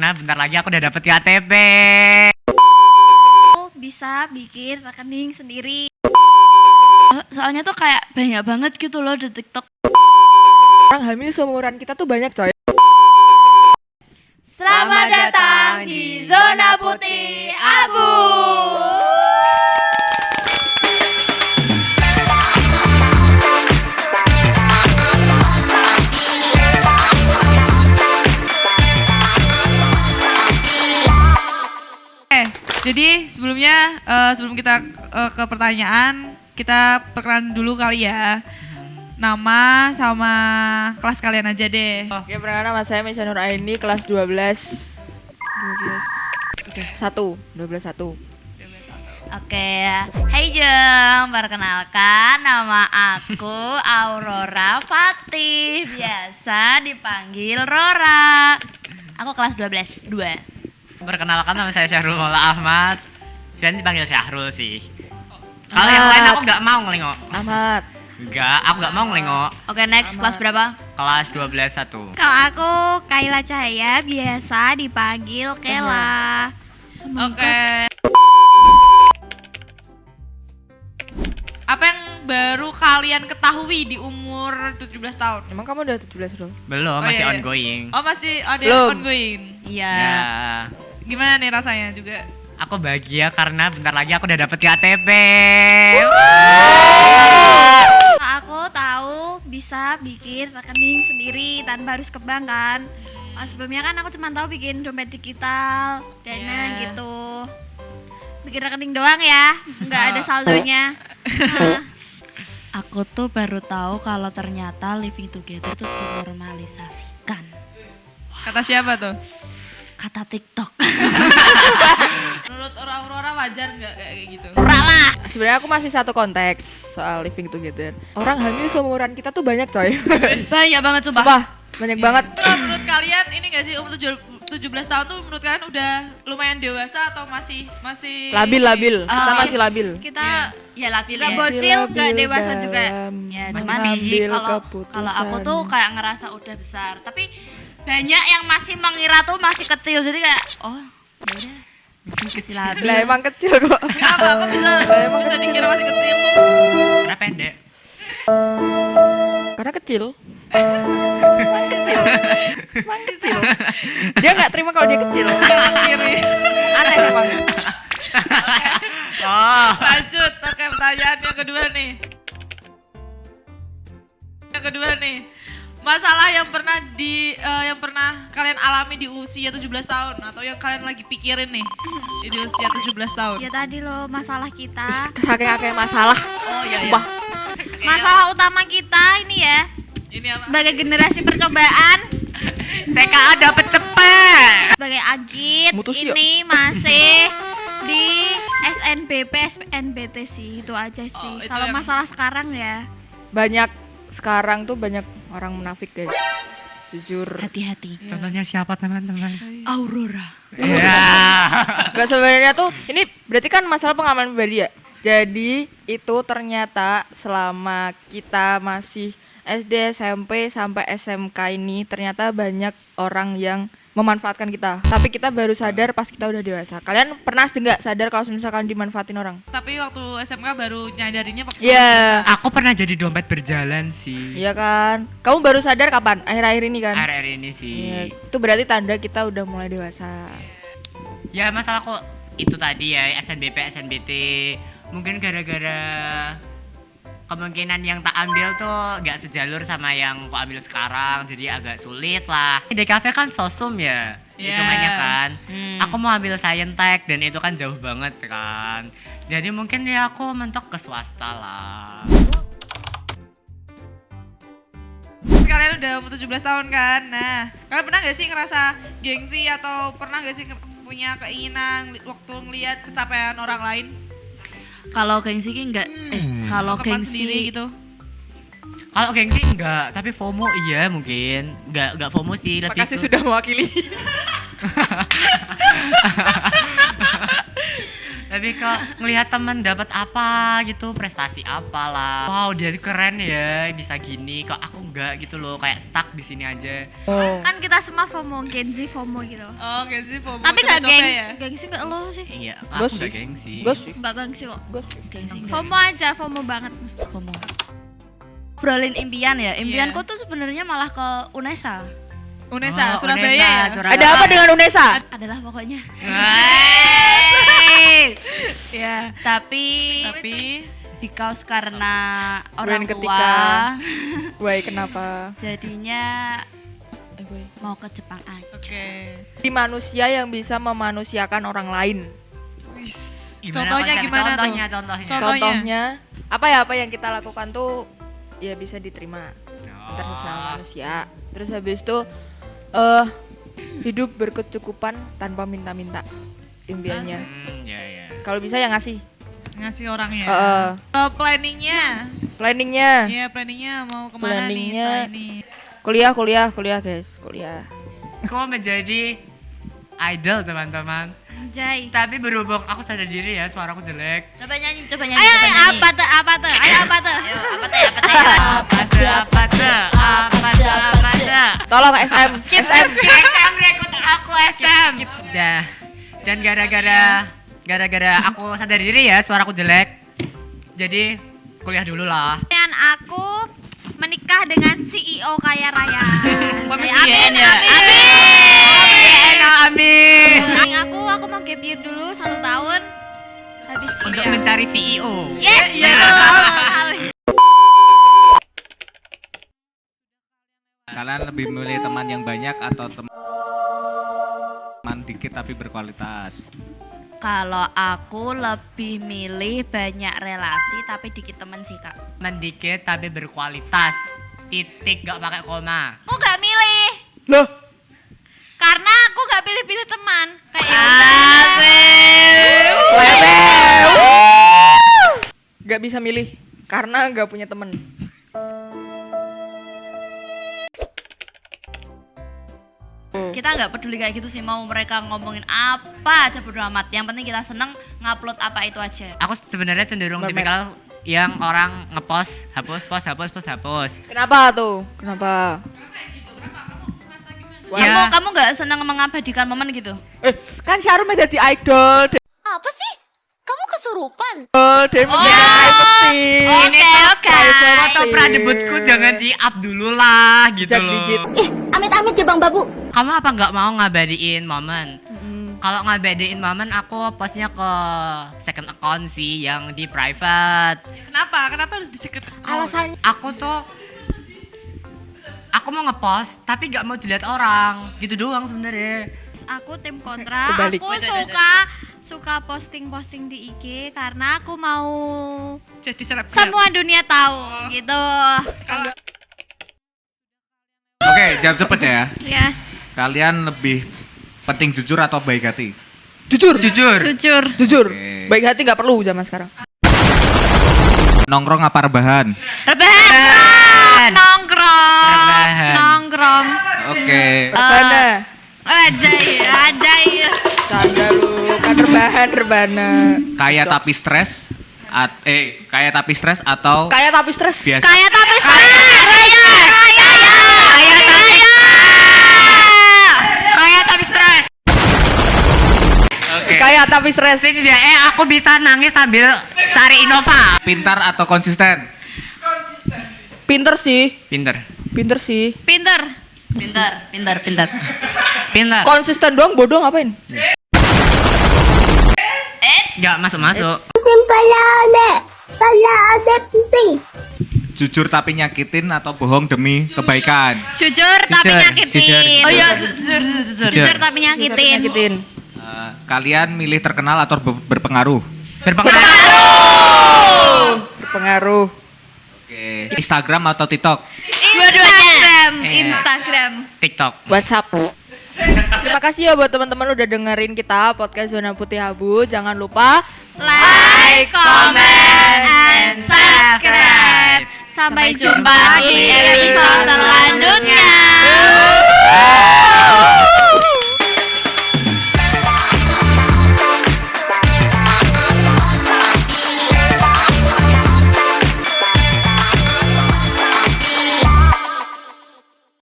karena bentar lagi aku udah dapet KTP. Bisa bikin rekening sendiri. Soalnya tuh kayak banyak banget gitu loh di TikTok. Orang hamil seumuran kita tuh banyak coy. Selamat datang di Zona Putih Abu. Jadi sebelumnya sebelum kita ke pertanyaan, kita perkenalan dulu kali ya. Nama sama kelas kalian aja deh. Oke, perkenalkan nama saya Mesya Nur Aini, kelas 12. 12 1. Oke, hai Jeng, perkenalkan nama aku Aurora Fatih, biasa dipanggil Rora. Aku kelas 12, 2. Perkenalkan nama saya Syahrul Maula Ahmad. Dan dipanggil Syahrul sih. Kalau yang lain aku nggak mau ngelingok. Ahmad. Enggak, aku nggak mau ngelingok. Oke, next, kelas berapa? Kelas 12 1. Kalau aku Kaila Cahaya, biasa dipanggil Kela. Oke. Apa yang baru kalian ketahui di umur 17 tahun? Emang kamu udah 17 dulu? Belum, Oh, masih iya. ongoing. Oh, masih ada Belum. ongoing. Iya. Ya, Gimana nih rasanya juga? aku bahagia karena bentar lagi aku udah dapet KTP. Aku tahu bisa bikin rekening sendiri tanpa harus ke bank kan. Sebelumnya kan aku cuma tahu bikin dompet digital, Dana Yeah. gitu. Bikin rekening doang ya, nggak ada saldonya. Nah, aku tuh baru tahu kalau ternyata living together tuh dinormalisasikan. Kata siapa tuh? Kata TikTok. Menurut Aurora wajar nggak kayak gitu? Ora lah. Sebenarnya aku masih satu konteks soal living together. Orang hamil seumuran kita tuh banyak coy. Banyak banget coba. Sumpah, banyak banget. Itu menurut kalian ini nggak sih umur 17 tahun tuh menurut kalian udah lumayan dewasa atau masih Labil. Kita masih labil. Kita ya labil Masih ya. Bocil labil nggak dewasa dalam juga. Ya cuman mengambil kalau aku tuh keputusan. kayak ngerasa udah besar. Tapi banyak yang masih mengira tuh masih kecil. Jadi kayak oh ya udah masih labil. Lah emang kecil kok. Kenapa kok bisa dikira masih kecil? Karena pendek. Karena kecil. Kecil. Dia nggak terima kalau dia kecil. Kiri. Aneh emang. Oh, Lanjut, oke pertanyaan yang kedua nih. Masalah yang pernah kalian alami di usia 17 tahun atau yang kalian lagi pikirin nih di usia 17 tahun. Ya tadi loh masalah kita. Saking masalah. Oh iya. Sumpah. Masalah utama kita ini ya. Ini apa? Sebagai generasi percobaan. TKA dapet cepet. Sebagai Agit Mutus yuk. ini masih di SNBP, SNBT sih, itu aja sih. Oh, itu Kalau yang- masalah sekarang ya Sekarang tuh banyak orang munafik guys. Jujur. hati-hati. Contohnya siapa teman-teman? Aurora. Iya. Gak sebenarnya tuh ini berarti kan masalah pengalaman pribadi ya. Jadi itu ternyata selama kita masih SD, SMP sampai SMK ini ternyata banyak orang yang memanfaatkan kita. Tapi kita baru sadar pas kita udah dewasa. Kalian pernah nggak sadar kalau misalkan dimanfaatin orang? Tapi waktu SMK baru nyadarinya waktu Iya. Aku pernah jadi dompet berjalan sih. Iya kan? Kamu baru sadar kapan? Akhir-akhir ini kan? Akhir-akhir ini sih. Iya, itu berarti tanda kita udah mulai dewasa. Ya masalah kok itu tadi ya SNBP, SNBT. Mungkin gara-gara kemungkinan yang tak ambil tuh gak sejalur sama yang aku ambil sekarang, jadi agak sulit lah. Di kafe kan sosum ya, Yeah. hitungannya kan. Aku mau ambil Saintek dan itu kan jauh banget kan. Jadi mungkin ya aku mentok ke swasta lah. kalian udah umur 17 tahun kan. Nah, kalian pernah gak sih ngerasa gengsi atau pernah gak sih punya keinginan waktu ngelihat pencapaian orang lain? Kalau gengsi ki enggak kalau Teman gengsi sendiri gitu. Kalau gengsi enggak, tapi FOMO iya mungkin. Enggak FOMO sih, lebih Makasih ke- sudah mewakili. lebih lebih ke ngelihat teman dapat apa gitu, prestasi apalah. Wow, dia keren ya, bisa gini. Kok aku enggak gitu loh, kayak stuck di sini aja. Kan kita semua FOMO, Gen Z FOMO gitu. Oh, gengsi FOMO. Tapi nggak coba-coba ya. gengsi nggak lo sih? Iya, Gue aku sih. enggak gengsi. Gue sih. Nggak gengsi kok. Gengsi enggak FOMO aja, FOMO banget. sih? FOMO. Obrolin impian ya. Impianku Iya. tuh sebenarnya malah ke UNESA. Unesa, Oh, Surabaya Unesa, ya. Surabaya. Ada apa dengan UNESA? Adalah pokoknya. Wey. Iya. Tapi Tapi because karena orang Dan tua ketika Why kenapa? jadinya mau ke Jepang aja. oke. Di manusia yang bisa memanusiakan orang lain. Contohnya konsep? gimana tuh? Contohnya. Contohnya. Contohnya apa yang kita lakukan tuh ya bisa diterima antar sesama manusia. Terus habis itu hidup berkecukupan tanpa minta-minta impiannya. Ya. Kalau bisa ya ngasih. Ngasih orangnya. Heeh. Planningnya. Planningnya Iya, planningnya mau kemana nih Planningnya. setelah ini? kuliah guys, kuliah. Kok menjadi idol teman-teman. Anjay. Tapi berhubung aku sadar diri ya, suaraku jelek. Coba nyanyi, coba nyanyi. Ayo, coba ayo, nyanyi. apa tuh? Ayo, apa tuh? Ayo, apa tuh? Apa tuh? Tolong SM. Skip. SM rekrut aku SM. Dah. Dan gara-gara aku sadar diri ya, suaraku jelek. Jadi kuliah dulu lah. Dan aku menikah dengan CEO kaya raya. Kok mesti Amin, YN ya? Amin. Amin. Aku mau gap year dulu 1 tahun. Habis Untuk itu. mencari CEO. Yes, betul. Kalian lebih memilih teman yang banyak atau teman dikit tapi berkualitas? Kalau aku lebih milih banyak relasi tapi dikit temen sih kak. Mendikit tapi berkualitas. Titik, gak pakai koma. Aku gak milih. Loh, Karena aku gak pilih-pilih teman. Kayak gak bisa milih karena gak punya temen. Kita nggak peduli kayak gitu sih, mau mereka ngomongin apa aja bodo amat. Yang penting kita seneng ngupload apa itu aja. Aku sebenarnya cenderung Mermaid. tipikal yang orang ngepost, hapus. Kenapa tuh? Kenapa? Kamu nggak seneng mengabadikan momen gitu? Kan Syarum jadi idol. Apa sih? Kamu kesurupan? Dia menjaga privacy. Ini tuh oke. foto pradebutku jangan di-up dulu lah gitu Cek loh. digit. Amit-amit ya Bang Babu. Kamu apa nggak mau ngabadiin momen? Kalau ngabadiin momen aku postnya ke second account sih yang di private. Kenapa? Kenapa harus di secret account? Alasannya Aku mau ngepost tapi nggak mau dilihat orang. Gitu doang sebenarnya. aku tim kontra. Kebalik. Aku suka posting-posting di IG karena aku mau Jadi selebgram. semua dunia tahu gitu. Oke, jawab cepet ya. Ya, Kalian lebih penting jujur atau baik hati? jujur. jujur. Oke. Baik hati nggak perlu zaman sekarang. Nongkrong apa rebahan? Rebahan. Rebahan. Nongkrong. Oke. Rebana. Ajay. Canda lu. Kan rebana. Kaya tapi stres? Kaya tapi stres atau Kayak tapi stres. biasa? Kayak tapi raya. Kayak tapi stres. Oke. Kayak tapi stres. Setidaknya aku bisa nangis sambil cari Innova. Pintar atau konsisten? Pinter sih. Pinter. Pintar. Konsisten doang, bodoh ngapain? Nggak masuk. Jujur tapi nyakitin atau bohong demi kebaikan? Jujur tapi Jujur. nyakitin. Oh iya, jujur. Jujur tapi nyakitin. Nyakitin. Kalian milih terkenal atau berpengaruh? Berpengaruh. Oke. Instagram atau TikTok? Instagram. TikTok. WhatsApp. Terima kasih ya buat teman-teman udah dengerin kita podcast Zona Putih Abu. Jangan lupa Like, comment, and subscribe. Sampai jumpa di episode selanjutnya.